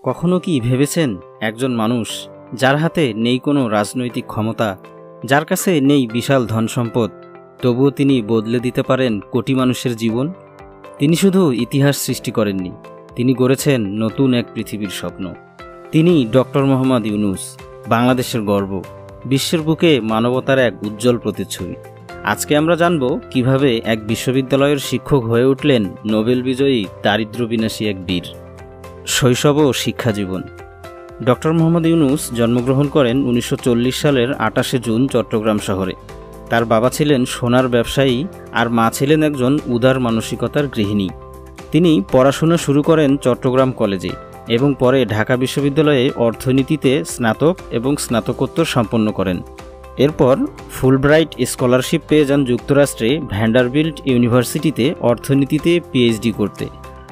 কখনো কি ভেবেছেন একজন মানুষ যার হাতে নেই কোনো রাজনৈতিক ক্ষমতা, যার কাছে নেই বিশাল ধনসম্পদ, তবুও তিনি বদলে দিতে পারেন কোটি মানুষের জীবন? তিনি শুধু ইতিহাস সৃষ্টি করেননি, তিনি গড়েছেন নতুন এক পৃথিবীর স্বপ্ন। তিনি ডক্টর মোহাম্মদ ইউনূস, বাংলাদেশের গর্ব, বিশ্বের বুকে মানবতার এক উজ্জ্বল প্রতিচ্ছবি। আজকে আমরা জানব কিভাবে এক বিশ্ববিদ্যালয়ের শিক্ষক হয়ে উঠলেন নোবেল বিজয়ী দারিদ্র্য বিনাশী এক বীর। শৈশব ও শিক্ষা জীবন। ডক্টর মোহাম্মদ ইউনূস জন্মগ্রহণ করেন 1940 সালের 28 জুন চট্টগ্রাম শহরে। তার বাবা ছিলেন সোনার ব্যবসায়ী আর মা ছিলেন একজন উদার মানসিকতার গৃহিণী। তিনি পড়াশোনা শুরু করেন চট্টগ্রাম কলেজে এবং পরে ঢাকা বিশ্ববিদ্যালয়ে অর্থনীতিতে স্নাতক এবং স্নাতকোত্তর সম্পন্ন করেন। এরপর ফুলব্রাইট স্কলারশিপ পেয়ে যান যুক্তরাষ্ট্রে ভ্যান্ডারবিল্ট ইউনিভার্সিটিতে অর্থনীতিতে পিএইচডি করতে।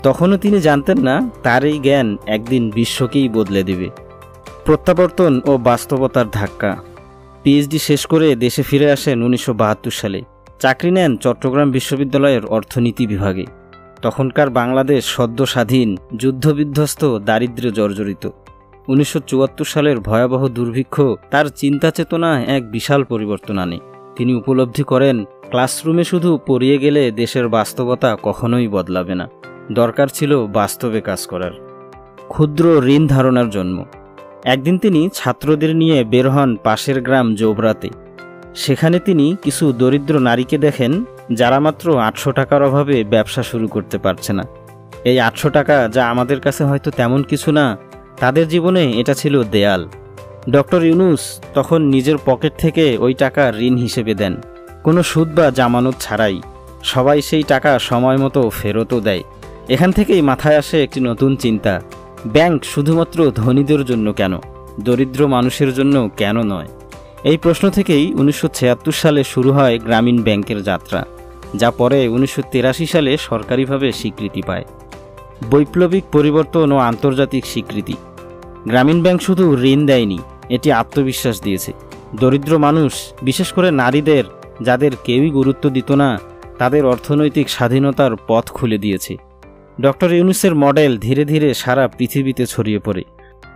তখনও তিনি জানতেন না তার এই জ্ঞান একদিন বিশ্বকেই বদলে দেবে। প্রত্যাবর্তন ও বাস্তবতার ধাক্কা। পিএইচডি শেষ করে দেশে ফিরে আসেন 1972 সালে। চাকরি নেন চট্টগ্রাম বিশ্ববিদ্যালয়ের অর্থনীতি বিভাগে। তখনকার বাংলাদেশ সদ্য স্বাধীন, যুদ্ধবিধ্বস্ত, দারিদ্র্যে জর্জরিত। 1974 সালের ভয়াবহ দুর্ভিক্ষ তার চিন্তা চেতনায় এক বিশাল পরিবর্তন আনে। তিনি উপলব্ধি করেন ক্লাসরুমে শুধু পড়িয়ে গেলে দেশের বাস্তবতা কখনোই বদলাবে না, দরকার ছিল বাস্তবে কাজ করার। ক্ষুদ্র ঋণ ধারণার জন্ম। একদিন তিনি ছাত্রদের নিয়ে বের হন পাশের গ্রাম জোবরাতে। সেখানে তিনি কিছু দরিদ্র নারীকে দেখেন যারা মাত্র 800 টাকার অভাবে ব্যবসা শুরু করতে পারছে না। এই 800 টাকা, যা আমাদের কাছে হয়তো তেমন কিছু না, তাদের জীবনে এটা ছিল দেয়াল। ডক্টর ইউনূস তখন নিজের পকেট থেকে ওই টাকা ঋণ হিসেবে দেন, কোনো সুদ বা জামানত ছাড়াই। সবাই সেই টাকা সময় মতো ফেরতও দেয়। এখান থেকেই মাথায় আসে একটি নতুন চিন্তা: ব্যাংক শুধুমাত্র ধনীদের জন্য কেন, দরিদ্র মানুষের জন্য কেন নয়? এই প্রশ্ন থেকেই 1976 সালে শুরু হয় গ্রামীণ ব্যাংকের যাত্রা, যা পরে 1983 সালে সরকারিভাবে স্বীকৃতি পায়। বৈপ্লবিক পরিবর্তন ও আন্তর্জাতিক স্বীকৃতি। গ্রামীণ ব্যাংক শুধু ঋণ দেয়নি, এটি আত্মবিশ্বাস দিয়েছে। দরিদ্র মানুষ, বিশেষ করে নারীদের, যাদের কেউই গুরুত্ব দিত না, তাদের অর্থনৈতিক স্বাধীনতার পথ খুলে দিয়েছে। ডক্টর ইউনূসের মডেল ধীরে ধীরে সারা পৃথিবীতে ছড়িয়ে পড়ে।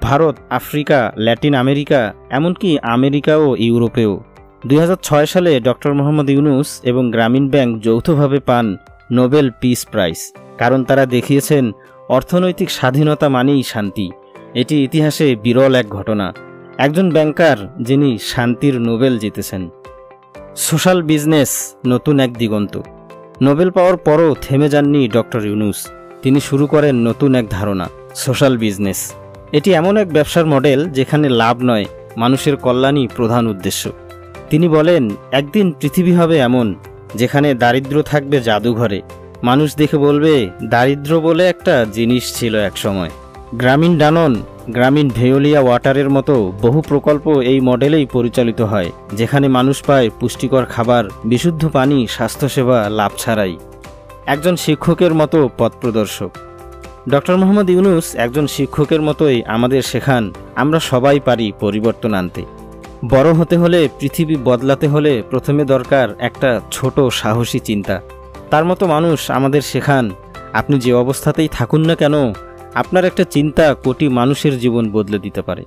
ভারত, আফ্রিকা, ল্যাটিন আমেরিকা, এমনকি আমেরিকা ও ইউরোপেও। 2006 সালে ডক্টর মোহাম্মদ ইউনূস এবং গ্রামীণ ব্যাংক যৌথভাবে পান নোবেল পিস প্রাইজ, কারণ তারা দেখিয়েছেন অর্থনৈতিক স্বাধীনতা মানেই শান্তি। এটি ইতিহাসে বিরল এক ঘটনা, একজন ব্যাংকার যিনি শান্তির নোবেল জিতেছেন। সোশ্যাল বিজনেস, নতুন এক দিগন্ত। নোবেল পাওয়ার পরও থেমে যাননি ডক্টর ইউনূস। তিনি শুরু করেন নতুন এক ধারণা, সোশ্যাল বিজনেস। এটি এমন এক ব্যবসার মডেল যেখানে লাভ নয়, মানুষের কল্যাণই প্রধান উদ্দেশ্য। তিনি বলেন, একদিন পৃথিবী হবে এমন যেখানে দারিদ্র্য থাকবে জাদুঘরে। মানুষ দেখে বলবে, দারিদ্র্য বলে একটা জিনিস ছিল একসময়। গ্রামীণ ডানন, গ্রামীণ ভেওলিয়া ওয়াটারের মতো বহু প্রকল্প এই মডেলেই পরিচালিত হয়, যেখানে মানুষ পায় পুষ্টিকর খাবার, বিশুদ্ধ পানি, স্বাস্থ্যসেবা লাভ ছাড়াই। একজন শিক্ষকের মতো পথ প্রদর্শক। ডক্টর মোহাম্মদ ইউনূস একজন শিক্ষকের মতোই আমাদের শেখান আমরা সবাই পারি পরিবর্তন আনতে। বড় হতে হলে, পৃথিবী বদলাতে হলে প্রথমে দরকার একটা ছোট সাহসী চিন্তা। তার মতো মানুষ আমাদের শেখান, আপনি যে অবস্থাতেই থাকুন না কেন, আপনার একটা চিন্তা কোটি মানুষের জীবন বদলে দিতে পারে।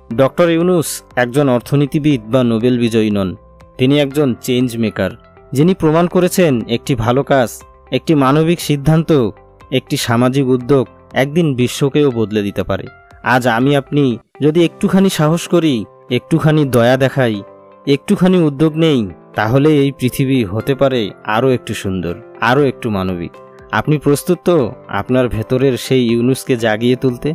ডক্টর ইউনূস একজন অর্থনীতিবিদ বা নোবেল বিজয়ী নন, তিনি একজন চেঞ্জ মেকার, যিনি প্রমাণ করেছেন একটি ভালো কাজ, একটি মানবিক সিদ্ধান্ত, একটি সামাজিক উদ্যোগ একদিন বিশ্বকেও বদলে দিতে পারে। আজ আমি আপনি যদি একটুখানি সাহস করি, একটুখানি দয়া দেখাই, একটুখানি উদ্যোগ নেই, তাহলে এই পৃথিবী হতে পারে আরও একটু সুন্দর, আরও একটু মানবিক। আপনি প্রস্তুত তো আপনার ভেতরের সেই ইউনূসকে জাগিয়ে তুলতে?